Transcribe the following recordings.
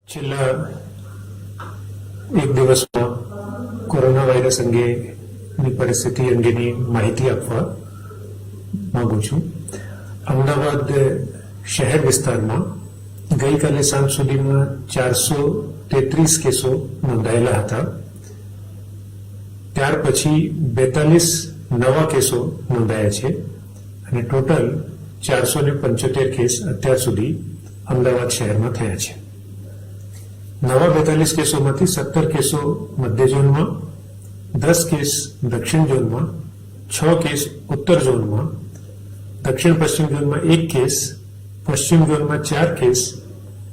છેલ્લા એક દિવસમાં કોરોના વાયરસ અંગેની પરિસ્થિતિ અંગેની માહિતી આપવા માંગુ છું. અમદાવાદ શહેર વિસ્તારમાં ગઈકાલે સાંજ સુધીમાં 433 કેસો નોંધાયેલા હતા. ત્યાર પછી 42 નવા કેસો નોંધાયા છે અને ટોટલ 475 કેસ અત્યાર સુધી અમદાવાદ શહેરમાં થયા છે. નવા 42 કેસોમાંથી 17 કેસો મધ્ય ઝોનમાં, 10 કેસ દક્ષિણ ઝોનમાં, 6 કેસ ઉત્તર ઝોનમાં, દક્ષિણ પશ્ચિમ ઝોનમાં 1 કેસ, પશ્ચિમ ઝોનમાં 4 કેસ,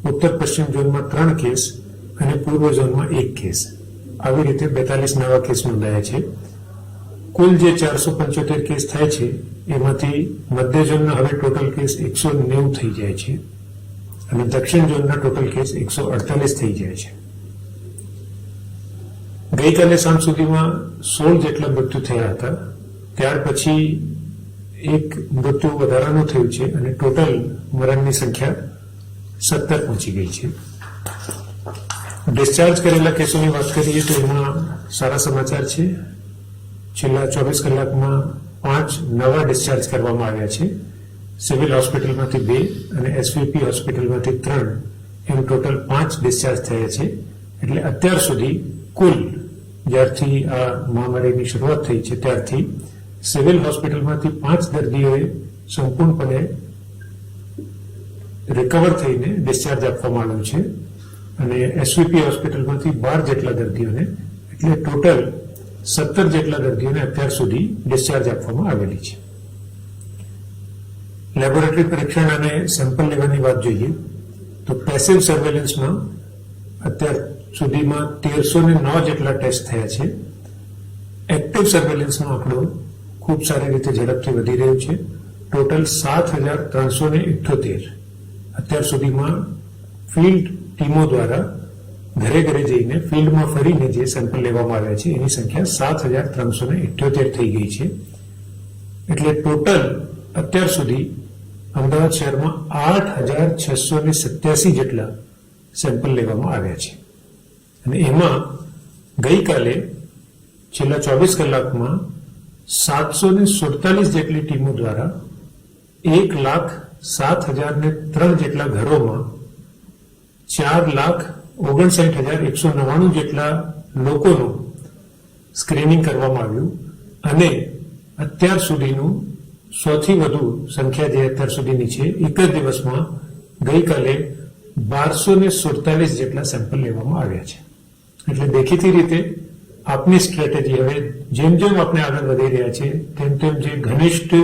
ઉત્તર પશ્ચિમ ઝોનમાં 3 કેસ અને પૂર્વ ઝોનમાં 1 કેસ. આવી રીતે 42 નવા કેસ નોંધાયા છે. કુલ જે 475 કેસ થાય છે એમાંથી મધ્ય ઝોનના હવે ટોટલ કેસ 190 થઈ જાય છે અને દક્ષિણ ઝોનના ટોટલ કેસ 148 થઈ જાય છે. ગઈકાલે સાંજ સુધીમાં 16 જેટલા મૃત્યુ થયા હતા. ત્યાર પછી એક મૃત્યુ વધારાનું થયું છે અને ટોટલ મરણની સંખ્યા 17 પહોંચી ગઈ છે. ડિસ્ચાર્જ કરેલા કેસોની વાત કરીએ તો એમાં સારા સમાચાર છે. છેલ્લા 24 કલાકમાં 5 નવા ડિસ્ચાર્જ કરવામાં આવ્યા છે. સિવિલ હોસ્પિટલમાંથી 2 અને એસવીપી હોસ્પિટલમાંથી 3 એમ ટોટલ 5 ડિસ્ચાર્જ થયા છે. એટલે અત્યાર સુધી કુલ જ્યારથી આ મહામારીની શરૂઆત થઈ છે ત્યારથી સિવિલ હોસ્પિટલમાંથી 5 દર્દીઓએ સંપૂર્ણપણે રિકવર થઈને ડિસ્ચાર્જ આપવામાં આવ્યું છે અને એસવીપી હોસ્પિટલમાંથી 12 જેટલા દર્દીઓને એટલે ટોટલ 17 જેટલા દર્દીઓને અત્યાર સુધી ડિસ્ચાર્જ આપવામાં આવેલી છે. લેબોરેટરી પરીક્ષણ અને સેમ્પલ લેવાની વાત જોઈએ તો પેસિવ સર્વેલન્સમાં અત્યાર સુધીમાં 1309 જેટલા ટેસ્ટ થયા છે. એક્ટિવ સર્વેલન્સનો આંકડો ખૂબ સારી રીતે ઝડપથી વધી રહ્યો છે. ટોટલ 7378 અત્યાર સુધીમાં ફિલ્ડ ટીમો દ્વારા ઘરે ઘરે જઈને ફિલ્ડમાં ફરીને જે સેમ્પલ લેવામાં આવ્યા છે એની સંખ્યા 7378 થઈ ગઈ છે. એટલે ટોટલ અત્યાર સુધી અમદાવાદ શહેરમાં 8687 જેટલા સેમ્પલ લેવામાં આવ્યા છે અને એમાં ગઈકાલે છેલ્લા 24 કલાકમાં 747 જેટલી ટીમો દ્વારા 1,07,003 જેટલા ઘરોમાં 4,59,199 જેટલા લોકોનું સ્ક્રીનિંગ કરવામાં આવ્યું અને અત્યાર સુધીનું સૌથી વધુ સંખ્યા જે અત્યાર સુધીની છે એક જ દિવસમાં ગઈકાલે 1247 જેટલા સેમ્પલ લેવામાં આવ્યા છે. એટલે દેખીતી રીતે આપની સ્ટ્રેટેજી હવે જેમ જેમ આપણે આગળ વધી રહ્યા છે તેમ તેમ જે ઘનિષ્ઠ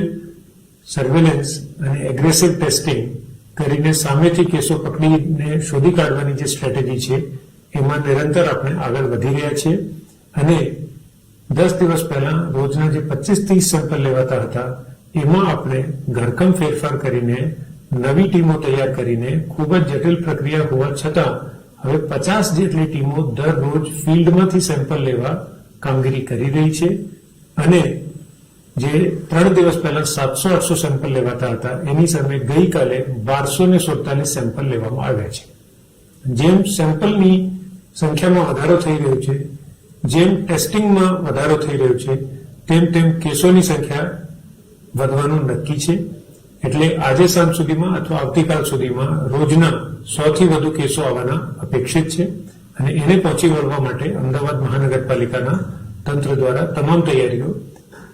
સર્વેલન્સ અને એગ્રેસિવ ટેસ્ટિંગ કરીને સામેથી કેસો પકડીને શોધી કાઢવાની જે સ્ટ્રેટેજી છે એમાં નિરંતર આપણે આગળ વધી રહ્યા છીએ અને 10 દિવસ પહેલા રોજના જે 25-30 સેમ્પલ લેવાતા હતા એમાં આપણે ઘરકામ ફેરફાર કરીને નવી ટીમો તૈયાર કરીને ખૂબ જ જટિલ પ્રક્રિયા હોવા છતાં હવે 50 જેટલી ટીમો દરરોજ ફિલ્ડમાંથી સેમ્પલ લેવા કામગીરી કરી રહી છે અને જે 3 દિવસ પહેલા 700-800 સેમ્પલ લેવાતા હતા એની સામે ગઈકાલે 1247 સેમ્પલ લેવામાં આવ્યા છે. જેમ સેમ્પલની સંખ્યામાં વધારો થઈ રહ્યો છે, જેમ ટેસ્ટિંગમાં વધારો થઈ રહ્યો છે તેમ તેમ કેસોની સંખ્યા વધવાનું નક્કી છે. એટલે આજે સાંજ સુધીમાં અથવા આવતીકાલ સુધીમાં રોજના 100 થી વધુ કેસો આવવાના અપેક્ષિત છે અને એને પહોંચી વળવા માટે અમદાવાદ મહાનગરપાલિકાના તંત્ર દ્વારા તમામ તૈયારીઓ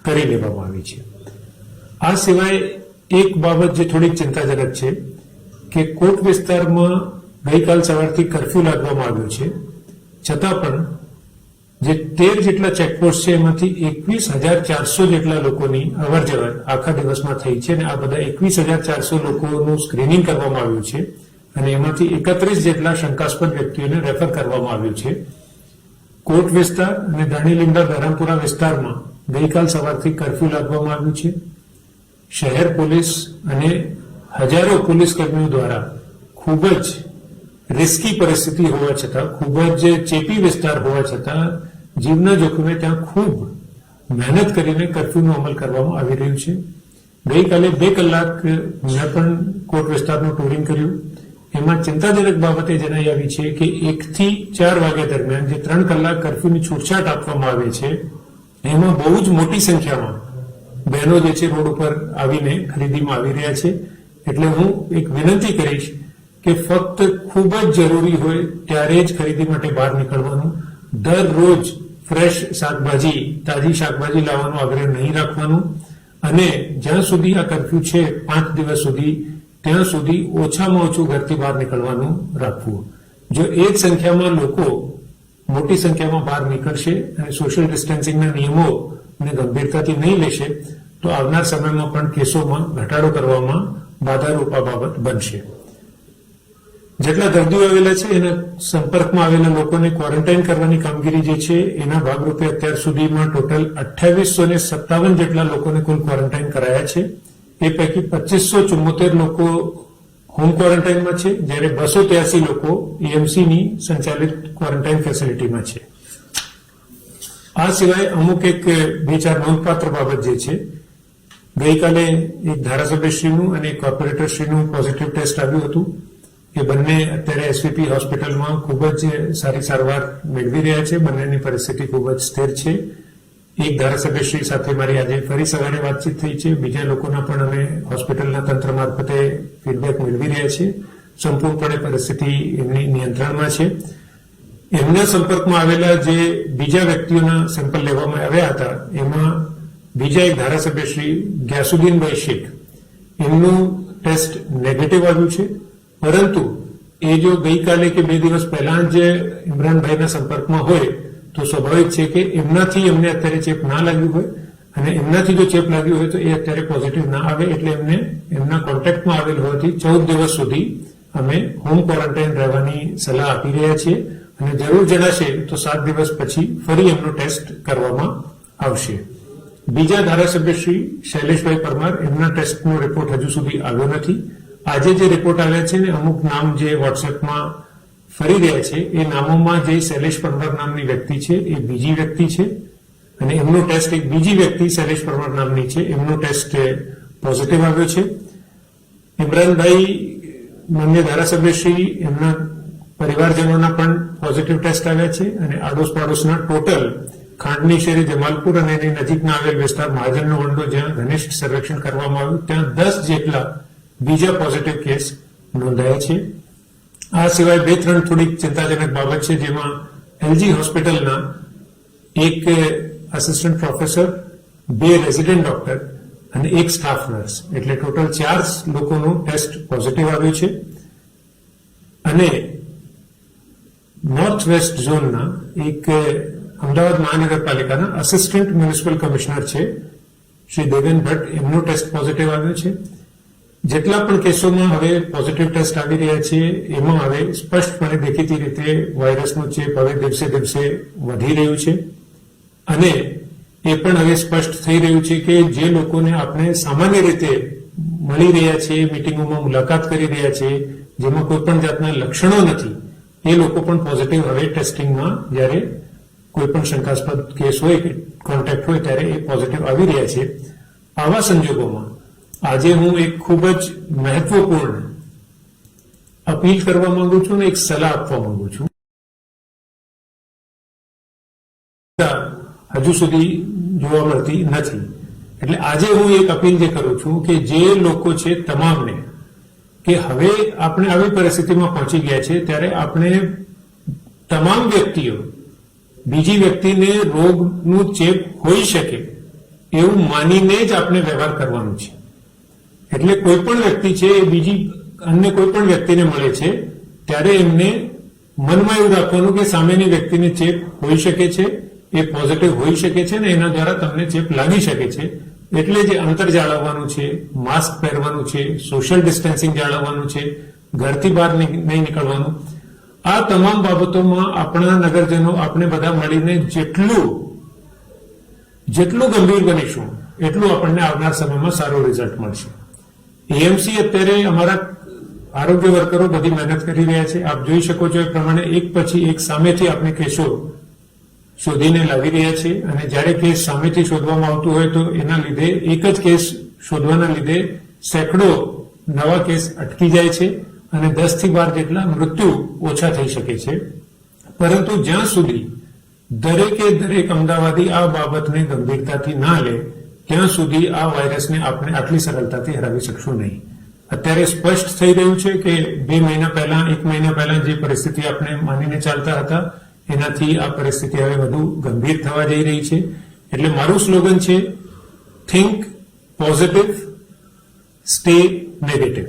કરી લેવામાં આવી છે. આ સિવાય એક બાબત જે થોડીક ચિંતાજનક છે કે કોટ વિસ્તારમાં ગઈકાલ સવારથી કર્ફ્યુ લાદવામાં આવ્યો છે છતાં પણ જે 13 જેટલા ચેકપોસ્ટ છે એમાંથી 21,400 જેટલા લોકોની અવરજવર આખા દિવસમાં થઈ છે અને આ બધા 21,400 લોકોનું સ્ક્રીનિંગ કરવામાં આવ્યું છે અને એમાંથી 31 જેટલા શંકાસ્પદ વ્યક્તિઓને રેફર કરવામાં આવ્યું છે. કોટ વિસ્તાર અને દાણીલીમડા ધરમપુરા વિસ્તારમાં ગઈકાલ સવારથી કર્ફ્યુ લાદવામાં આવ્યું છે. શહેર પોલીસ અને હજારો પોલીસ કર્મીઓ દ્વારા ખૂબ જ રિસ્કી પરિસ્થિતિ હોવા છતાં, ખૂબ જ ચેપી વિસ્તાર હોવા છતાં જીવના જોખમે ત્યાં ખૂબ મહેનત કરીને કર્ફ્યુનો અમલ કરવામાં આવી રહ્યું છે. ગઈકાલે 2 કલાક મેં પણ કોટ વિસ્તારનું ટૂરિંગ કર્યું. એમાં ચિંતાજનક બાબત એ જણાઈ આવી છે કે 1 થી 4 વાગ્યા દરમિયાન જે 3 કલાક કર્ફ્યુની છૂટછાટ આપવામાં આવે છે એમાં બહુ જ મોટી સંખ્યામાં બહેનો જે છે રોડ ઉપર આવીને ખરીદીમાં આવી રહ્યા છે. એટલે હું એક વિનંતી કરીશ કે ફક્ત ખૂબ જ જરૂરી હોય ત્યારે જ ખરીદી માટે બહાર નીકળવાનું. દરરોજ ફ્રેશ શાકભાજી, તાજી શાકભાજી લાવવાનો આગ્રહ નહીં રાખવાનો અને જ્યાં સુધી આ કર્ફ્યુ છે 5 દિવસ સુધી, ત્યાં સુધી ઓછામાં ઓછું ઘરથી બહાર નીકળવાનું રાખવું. જો એ જ સંખ્યામાં લોકો મોટી સંખ્યામાં બહાર નીકળશે અને સોશિયલ ડિસ્ટન્સિંગના નિયમોને ગંભીરતાથી નહીં લેશે તો આવનાર સમયમાં પણ કેસોમાં ઘટાડો કરવામાં બાધારૂપ આ બાબત બનશે. જેટલા દર્દીઓ આવેલા છે એના સંપર્કમાં આવેલા લોકોને ક્વોરન્ટાઇન કરવાની કામગીરી જે છે એના ભાગરૂપે અત્યાર સુધીમાં ટોટલ 2857 જેટલા લોકોને કુલ ક્વોરન્ટાઇન કરાયા છે. એ પૈકી 2574 લોકો હોમ ક્વોરન્ટાઇનમાં છે, જ્યારે 283 લોકો એએમસીની સંચાલિત ક્વોરન્ટાઇન ફેસિલિટીમાં છે. આ સિવાય અમુક એક 2-4 નોંધપાત્ર બાબત જે છે, ગઈકાલે એક ધારાસભ્યશ્રીનું અને એક કોર્પોરેટરશ્રીનું પોઝિટિવ ટેસ્ટ આવ્યું હતું. એ બંને અત્યારે એસવીપી હોસ્પિટલમાં ખૂબ જ સારી સારવાર મેળવી રહ્યા છે. બંનેની પરિસ્થિતિ ખૂબ જ સ્થિર છે. એક ધારાસભ્યશ્રી સાથે મારી આજે ફરી સવારે વાતચીત થઈ છે. બીજા લોકોના પણ અમે હોસ્પિટલના તંત્ર મારફતે ફીડબેક મેળવી રહ્યા છીએ. સંપૂર્ણપણે પરિસ્થિતિ એમની નિયંત્રણમાં છે. એમના સંપર્કમાં આવેલા જે બીજા વ્યક્તિઓના સેમ્પલ લેવામાં આવ્યા હતા એમાં બીજા એક ધારાસભ્યશ્રી ગ્યાસુદ્દીનભાઈ શેખ, એમનું ટેસ્ટ નેગેટિવ આવ્યું છે. પરંતુ એ જો ગઈકાલે કે 2 દિવસ પહેલા જ ઇમરાનભાઈના સંપર્કમાં હોય તો સ્વાભાવિક છે કે એમનાથી એમને અત્યારે ચેપ ના લાગ્યું હોય અને એમનાથી જો ચેપ લાગ્યું હોય તો એ અત્યારે પોઝિટિવ ના આવે. એટલે એમને એમના કોન્ટેક્ટમાં આવેલ હોવાથી 14 દિવસ સુધી અમે હોમ ક્વોરન્ટાઇન રહેવાની સલાહ આપી રહ્યા છીએ અને જરૂર જણાશે તો 7 દિવસ પછી ફરી એમનો ટેસ્ટ કરવામાં આવશે. બીજા ધારાસભ્ય શ્રી શૈલેષભાઈ પરમાર, એમના ટેસ્ટનો રિપોર્ટ હજુ સુધી આવ્યો નથી. આજે જે રિપોર્ટ આવ્યા છે ને અમુક નામ જે વોટ્સએપમાં ફરી રહ્યા છે એ નામોમાં જે શૈલેષ પરમાર નામની વ્યક્તિ છે એ બીજી વ્યક્તિ છે અને એમનો ટેસ્ટ એક બીજી વ્યક્તિ શૈલેષ પરમાર નામની છે, એમનો ટેસ્ટ પોઝિટિવ આવ્યો છે. ઇમરાનભાઈ માન્ય ધારાસભ્યશ્રી, એમના પરિવારજનોના પણ પોઝિટિવ ટેસ્ટ આવ્યા છે અને આડોશ પાડોશના ટોટલ ખાંડની શેરી, જમાલપુર અને એની નજીકના આવેલ વિસ્તાર મહાજનનો વંડો જ્યાં ઘનિષ્ઠ સર્વેક્ષણ કરવામાં આવ્યું ત્યાં 10 જેટલા બીજા પોઝિટિવ કેસ નોંધાયા છે. આ સિવાય 2-3 થોડીક ચિંતાજનક બાબત છે, જેમાં એલજી હોસ્પિટલના એક આસિસ્ટન્ટ પ્રોફેસર, 2 રેઝિડન્ટ ડોક્ટર અને 1 સ્ટાફ નર્સ, એટલે ટોટલ 4 લોકોનું ટેસ્ટ પોઝિટિવ આવ્યું છે. અને નોર્થ વેસ્ટ ઝોનના એક અમદાવાદ મહાનગરપાલિકાના આસિસ્ટન્ટ મ્યુનિસિપલ કમિશનર છે શ્રી દેવેન ભટ્ટ, એમનો ટેસ્ટ પોઝિટિવ આવ્યો છે. જેટલા પણ કેસોમાં હવે પોઝિટિવ ટેસ્ટ આવી રહ્યા છે એમાં હવે સ્પષ્ટપણે દેખીતી રીતે વાયરસનો ચેપ હવે દિવસે દિવસે વધી રહ્યું છે અને એ પણ હવે સ્પષ્ટ થઈ રહ્યું છે કે જે લોકોને આપણે સામાન્ય રીતે મળી રહ્યા છે, મિટિંગોમાં મુલાકાત કરી રહ્યા છે, જેમાં કોઈ પણ જાતના લક્ષણો નથી, એ લોકો પણ પોઝિટિવ હવે ટેસ્ટિંગમાં જ્યારે કોઈ પણ શંકાસ્પદ કેસ હોય કે કોન્ટેક્ટ હોય ત્યારે એ પોઝિટિવ આવી રહ્યા છે. આવા સંજોગોમાં આજે હું એક ખૂબ જ મહત્વપૂર્ણ અપીલ કરવા માંગુ છું અને એક સલાહ આપવા માંગુ છું. હજુ સુધી જોવા મળતી નથી. એટલે આજે હું એક અપીલ જે કરું છું કે જે લોકો છે તમામને, કે હવે આપણે આવી પરિસ્થિતિમાં પહોંચી ગયા છે ત્યારે આપણે તમામ વ્યક્તિઓ બીજી વ્યક્તિને રોગનું ચેપ હોઈ શકે એવું માનીને જ આપણે વ્યવહાર કરવાનો છે. એટલે કોઈ પણ વ્યક્તિ છે એ બીજી અન્ય કોઈ પણ વ્યક્તિને મળે છે ત્યારે એમને મનમાં એવું રાખવાનું કે સામેની વ્યક્તિને ચેપ હોઈ શકે છે, એ પોઝિટિવ હોઈ શકે છે ને એના દ્વારા તમને ચેપ લાગી શકે છે. એટલે જે અંતર જાળવવાનું છે, માસ્ક પહેરવાનું છે, સોશિયલ ડિસ્ટન્સિંગ જાળવવાનું છે, ઘરથી બહાર નહીં નીકળવાનું, આ તમામ બાબતોમાં આપણા નગરજનો આપણે બધા મળીને જેટલું ગંભીર બનીશું એટલું આપણને આવનાર સમયમાં સારું રિઝલ્ટ મળશે. એએમસી અત્યારે અમારા આરોગ્ય વર્કરો બધી મહેનત કરી રહ્યા છે. આપ જોઈ શકો છો એ પ્રમાણે એક પછી એક સામેથી આપણે કેસો શોધીને લાવી રહ્યા છે અને જ્યારે કેસ સામેથી શોધવામાં આવતું હોય તો એના લીધે એક જ કેસ શોધવાના લીધે સેંકડો નવા કેસ અટકી જાય છે અને 10 થી 12 જેટલા મૃત્યુ ઓછા થઈ શકે છે. પરંતુ જ્યાં સુધી દરેકે દરેક અમદાવાદી આ બાબતને ગંભીરતાથી ના લે ત્યાં સુધી આ વાયરસને આપણે આટલી સરળતાથી હરાવી શકશું નહીં. અત્યારે સ્પષ્ટ થઈ રહ્યું છે કે 2 મહિના પહેલા 1 મહિના પહેલા જે પરિસ્થિતિ આપણે માનીને ચાલતા હતા એનાથી આ પરિસ્થિતિ હવે વધુ ગંભીર થવા જઈ રહી છે. એટલે મારું સ્લોગન છે, થિંક પોઝિટિવ, સ્ટે નેગેટિવ.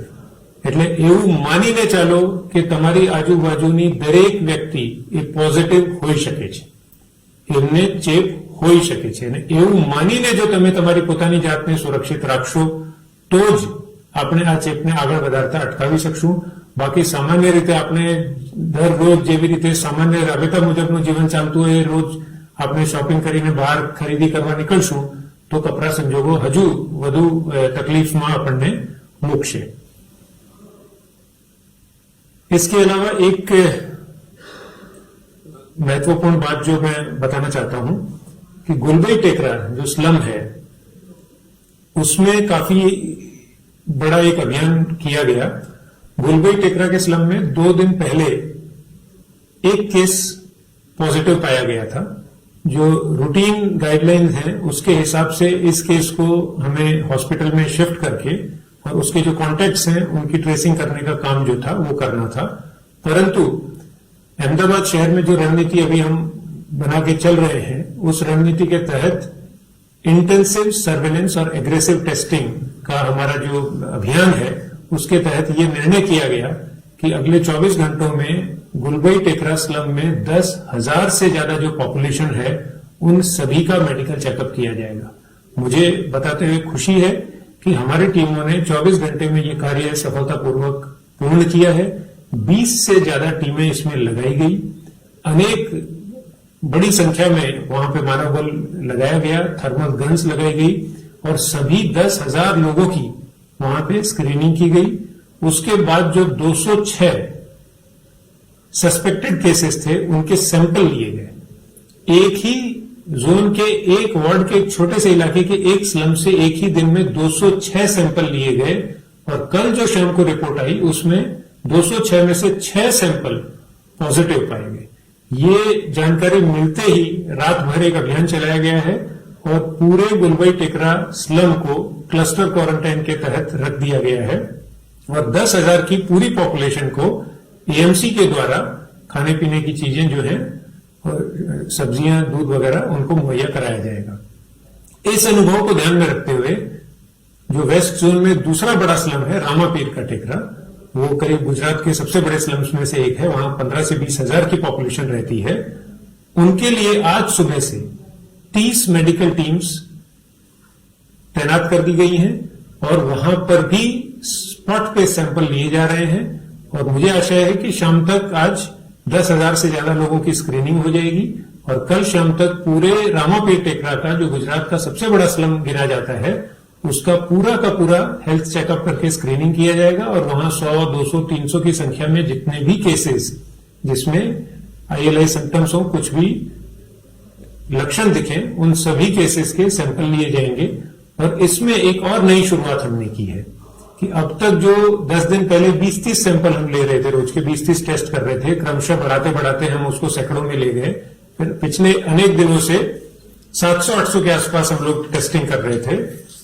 એટલે એવું માનીને ચાલો કે તમારી આજુબાજુની દરેક વ્યક્તિ એ પોઝિટિવ હોઈ શકે છે, એમને ચેપ હોઈ શકે છે. અને એવું માનીને જો તમે તમારી પોતાની જાતને સુરક્ષિત રાખશો તો જ આપણે આ ચેપને આગળ વધારતા અટકાવી શકશું. બાકી સામાન્ય રીતે આપણે દરરોજ જેવી રીતે સામાન્ય રાબેતા મુજબનું જીવન ચાલતું હોય, રોજ આપણે શોપિંગ કરીને બહાર ખરીદી કરવા નીકળશું તો કપરા સંજોગો હજુ વધુ तकलीफમાં આપણને મૂકશે. इसके अलावा एक महत्वपूर्ण बात जो मैं बताना चाहता हूं कि गुलबई टेकरा जो स्लम है उसमें काफी बड़ा एक अभियान किया गया. गुलबई टेकरा के स्लम में 2 दिन पहले एक केस पॉजिटिव पाया गया था. जो रूटीन गाइडलाइन है उसके हिसाब से इस केस को हमें हॉस्पिटल में शिफ्ट करके और उसके जो कॉन्टैक्ट्स हैं उनकी ट्रेसिंग करने का काम जो था वो करना था. परंतु अहमदाबाद शहर में जो रणनीति अभी हम बना के चल रहे हैं उस रणनीति के तहत इंटेंसिव सर्वेलेंस और एग्रेसिव टेस्टिंग का हमारा जो अभियान है उसके तहत ये निर्णय किया गया कि अगले 24 घंटों में गुलबई टेकरा स्लम में 10,000 से ज्यादा जो पॉपुलेशन है उन सभी का मेडिकल चेकअप किया जाएगा. मुझे बताते हुए खुशी है कि हमारी टीमों ने 24 घंटे में ये कार्य सफलतापूर्वक पूर्ण किया है. 20 से ज्यादा टीमें इसमें लगाई गई. अनेक बड़ी संख्या में वहां पे मानव बल लगाया गया, थर्मल गन्स लगाई गई और सभी 10,000 लोगों की वहां पे स्क्रीनिंग की गई. उसके बाद जो 206 सस्पेक्टेड केसेस थे उनके सैंपल लिए गए. एक ही जोन के एक वार्ड के एक छोटे से इलाके के एक स्लम से एक ही दिन में 206 सैंपल लिए गए और कल जो शाम को रिपोर्ट आई उसमें 206 में से 6 सैंपल पॉजिटिव पाए गए. ये जानकारी मिलते ही रात भर एक अभियान चलाया गया है और पूरे गुलबई टेकरा स्लम को क्लस्टर क्वारंटाइन के तहत रख दिया गया है और 10,000 की पूरी पॉपुलेशन को एएमसी के द्वारा खाने पीने की चीजें जो है और सब्जियां, दूध वगैरह उनको मुहैया कराया जाएगा. इस अनुभव को ध्यान में रखते हुए जो वेस्ट जोन में दूसरा बड़ा स्लम है रामापीर का टेकरा, वो करीब गुजरात के सबसे बड़े स्लम्स में से एक है. वहां 15 से 20,000 की पॉपुलेशन रहती है. उनके लिए आज सुबह से 30 मेडिकल टीम्स तैनात कर दी गई हैं और वहां पर भी स्पॉट पे सैंपल लिए जा रहे हैं और मुझे आशा है कि शाम तक आज 10,000 से ज्यादा लोगों की स्क्रीनिंग हो जाएगी और कल शाम तक पूरे रामापीर टेकरा का जो गुजरात का सबसे बड़ा स्लम गिना जाता है उसका पूरा का पूरा हेल्थ चेकअप करके स्क्रीनिंग किया जाएगा और वहां 100, 200, 300 की संख्या में जितने भी केसेस जिसमें ILI सिम्टम्स हो, कुछ भी लक्षण दिखे, उन सभी केसेस के सैंपल लिए जाएंगे. और इसमें एक और नई शुरुआत हमने की है कि अब तक जो 10 दिन पहले 20-30 सैंपल हम ले रहे थे, रोज के 20-30 टेस्ट कर रहे थे, क्रमशः बढ़ाते बढ़ाते हम उसको सैकड़ों में ले गए. फिर पिछले अनेक दिनों से 700-800 के आसपास हम लोग टेस्टिंग कर रहे थे.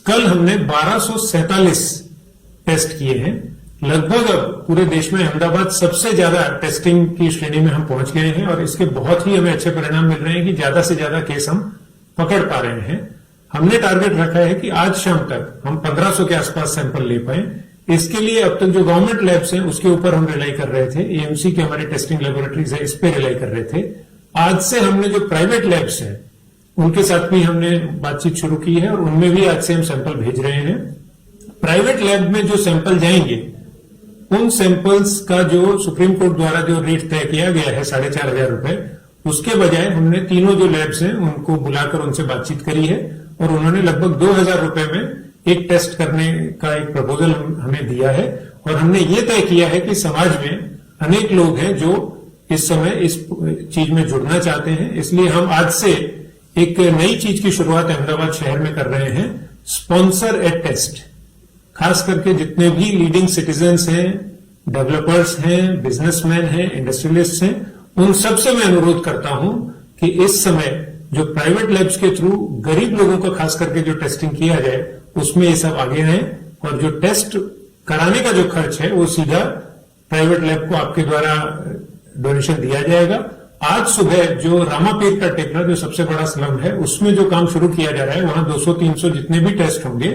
कल हमने 1247 टेस्ट किए हैं. लगभग अब पूरे देश में अहमदाबाद सबसे ज्यादा टेस्टिंग की श्रेणी में हम पहुंच गए हैं और इसके बहुत ही हमें अच्छे परिणाम मिल रहे हैं कि ज्यादा से ज्यादा केस हम पकड़ पा रहे हैं. हमने टारगेट रखा है कि आज शाम तक हम 1500 के आसपास सैंपल ले पाए. इसके लिए अब तक जो गवर्नमेंट लैब्स हैं उसके ऊपर हम रिलाई कर रहे थे, एएमसी की हमारी टेस्टिंग लेबोरेटरीज है इस पे रिलाई कर रहे थे. आज से हमने जो प्राइवेट लैब्स हैं उनके साथ भी हमने बातचीत शुरू की है और उनमें भी आज से हम सैंपल भेज रहे हैं. प्राइवेट लैब में जो सैंपल जाएंगे उन सैंपल्स का जो सुप्रीम कोर्ट द्वारा जो रेट तय किया गया है 4,500 रुपए, उसके बजाय हमने तीनों जो लैब्स हैं उनको बुलाकर उनसे बातचीत करी है और उन्होंने लगभग 2,000 रुपए में एक टेस्ट करने का एक प्रपोजल हमें दिया है. और हमने ये तय किया है कि समाज में अनेक लोग हैं जो इस समय इस चीज में जुड़ना चाहते हैं, इसलिए हम आज से एक नई चीज की शुरुआत अहमदाबाद शहर में कर रहे हैं, स्पॉन्सर ए टेस्ट. खास करके जितने भी लीडिंग सिटीजन्स हैं, डेवलपर्स हैं, बिजनेसमैन हैं, इंडस्ट्रियलिस्ट हैं, उन सबसे मैं अनुरोध करता हूं कि इस समय जो प्राइवेट लैब्स के थ्रू गरीब लोगों का खास करके जो टेस्टिंग किया जाए उसमें ये सब आगे आए और जो टेस्ट कराने का जो खर्च है वो सीधा प्राइवेट लैब को आपके द्वारा डोनेशन दिया जाएगा। आज सुबह जो रामापीर का टेकरा जो सबसे बड़ा स्लम है उसमें जो काम शुरू किया जा रहा है वहां 200-300 जितने भी टेस्ट होंगे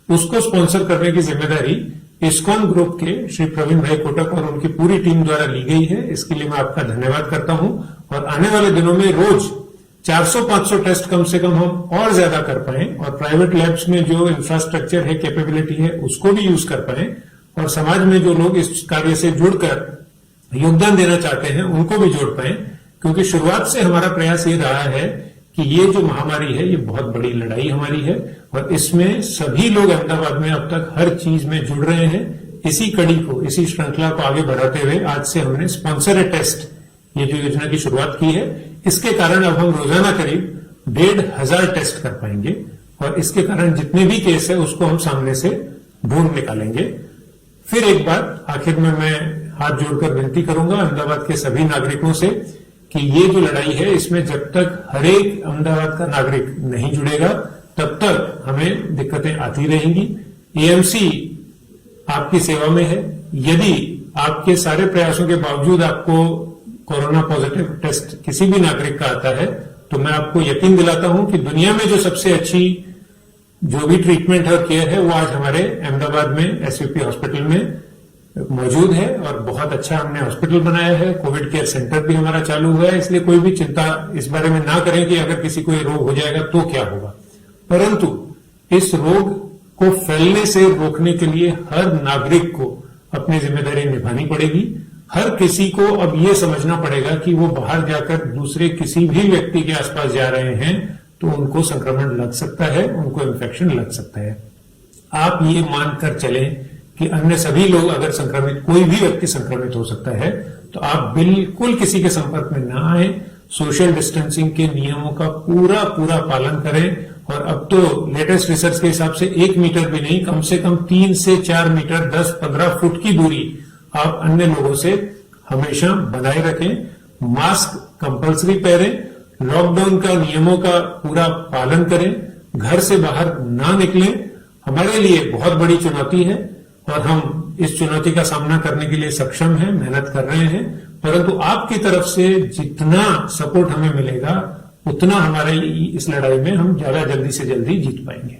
उसको स्पॉन्सर करने की जिम्मेदारी इस्कॉन ग्रुप के श्री प्रवीण भाई कोटक और उनकी पूरी टीम द्वारा ली गई है। इसके लिए मैं आपका धन्यवाद करता हूं और आने वाले दिनों में रोज 400-500 टेस्ट कम से कम हम और ज्यादा कर पाए और प्राइवेट लैब्स में जो इंफ्रास्ट्रक्चर है, कैपेबिलिटी है, उसको भी यूज कर पाए और समाज में जो लोग इस कार्य से जुड़कर योगदान देना चाहते हैं उनको भी जोड़ पाए, क्योंकि शुरुआत से हमारा प्रयास ये रहा है कि ये जो महामारी है ये बहुत बड़ी लड़ाई हमारी है और इसमें सभी लोग अहमदाबाद में अब तक हर चीज में जुड़ रहे हैं। इसी कड़ी को, इसी श्रृंखला को आगे बढ़ाते हुए आज से हमने स्पॉन्सर टेस्ट ये जो योजना की शुरुआत की है। इसके कारण अब हम रोजाना करीब 1,500 टेस्ट कर पाएंगे और इसके कारण जितने भी केस है उसको हम सामने से ढूंढ निकालेंगे। फिर एक बार आखिर में मैं हाथ जोड़कर विनती करूंगा अहमदाबाद के सभी नागरिकों से कि ये जो लड़ाई है इसमें जब तक हर एक अहमदाबाद का नागरिक नहीं जुड़ेगा तब तक हमें दिक्कतें आती रहेंगी। एएमसी आपकी सेवा में है। यदि आपके सारे प्रयासों के बावजूद आपको कोरोना पॉजिटिव टेस्ट किसी भी नागरिक का आता है तो मैं आपको यकीन दिलाता हूं कि दुनिया में जो सबसे अच्छी जो भी ट्रीटमेंट और केयर है वो आज हमारे अहमदाबाद में एसवीपी हॉस्पिटल में मौजूद है और बहुत अच्छा हमने हॉस्पिटल बनाया है। कोविड केयर सेंटर भी हमारा चालू हुआ है, इसलिए कोई भी चिंता इस बारे में ना करें कि अगर किसी को ये रोग हो जाएगा तो क्या होगा। परंतु इस रोग को फैलने से रोकने के लिए हर नागरिक को अपनी जिम्मेदारी निभानी पड़ेगी। हर किसी को अब ये समझना पड़ेगा कि वो बाहर जाकर दूसरे किसी भी व्यक्ति के आसपास जा रहे हैं तो उनको संक्रमण लग सकता है, उनको इन्फेक्शन लग सकता है। आप ये मानकर चलें कि अन्य सभी लोग अगर संक्रमित, कोई भी व्यक्ति संक्रमित हो सकता है, तो आप बिल्कुल किसी के संपर्क में ना आए। सोशल डिस्टेंसिंग के नियमों का पूरा पालन करें और अब तो लेटेस्ट रिसर्च के हिसाब से 1 मीटर भी नहीं, कम से कम 3 से 4 मीटर 10-15 फुट की दूरी आप अन्य लोगों से हमेशा बनाए रखें। मास्क कंपल्सरी पहनें, लॉकडाउन का नियमों का पूरा पालन करें, घर से बाहर ना निकलें। हमारे लिए बहुत बड़ी चुनौती है और हम इस चुनौती का सामना करने के लिए सक्षम हैं, मेहनत कर रहे हैं, परंतु आपकी तरफ से जितना सपोर्ट हमें मिलेगा उतना हमारे इस लड़ाई में हम ज्यादा जल्दी से जल्दी जीत पाएंगे।